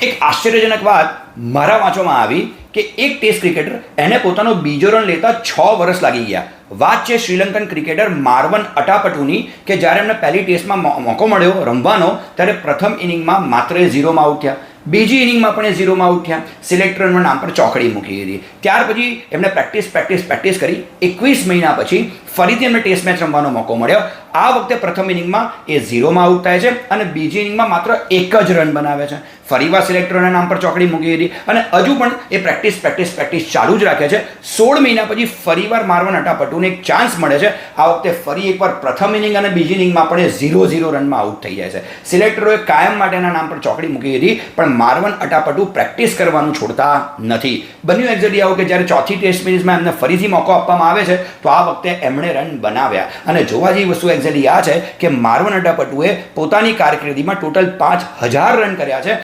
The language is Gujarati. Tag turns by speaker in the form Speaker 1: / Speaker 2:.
Speaker 1: એક આશ્ચર્યજનક વાત મારા વાંચવામાં આવી કે એક ટેસ્ટ ક્રિકેટર એને પોતાનો બીજો રન લેતા 6 વર્ષ લાગી ગયા. વાત છે શ્રીલંકન ક્રિકેટર માર્વન અટાપટુની કે જ્યારે એમને પહેલી ટેસ્ટમાં મોકો મળ્યો રમવાનો ત્યારે પ્રથમ ઇનિંગમાં માત્ર 0માં આઉટ થયા. બીજી ઇનિંગમાં પણ 0માં આઉટ થયા. સિલેક્ટરના નામ પર ચોકડી મૂકી હતી. ત્યાર પછી એમને પ્રેક્ટિસ કરી 21 મહિના પછી ફરીથી એમને ટેસ્ટ મેચ રમવાનો મોકો મળ્યો. આ વખતે પ્રથમ ઇનિંગમાં એ 0માં આઉટ થાય છે અને બીજી ઇનિંગમાં માત્ર 1 જ રન બનાવે છે. ફરીવાર સિલેક્ટરના નામ પર ચોકડી મૂકી હતી અને હજુ પણ એ પ્રેક્ટિસ ચાલુ જ રાખે છે. 16 મહિના પછી ફરીવાર માર્વન અટાપટુને એક ચાન્સ મળે છે. આ વખતે ફરી એકવાર પ્રથમ ઇનિંગ અને બીજી ઇનિંગમાં પણ એ 0-0 રનમાં આઉટ થઈ જાય છે. સિલેક્ટરોએ કાયમ માટે એના નામ પર ચોકડી મૂકી હતી પણ માર્વન અટાપટુ પ્રેક્ટિસ કરવાનું છોડતા નથી. બન્યું એક્ઝેક્ટલી આવું કે જ્યારે ચોથી ટેસ્ટ સિરીઝમાં એમને ફરીથી મોકો આપવામાં આવે છે તો આ વખતે એમણે રન બનાવ્યા. અને જોવા જેવી વસ્તુ એક્ઝેક્ટલી આ છે કે માર્વન અટાપટુએ પોતાની કારકિર્દીમાં ટોટલ 5000 રન કર્યા છે.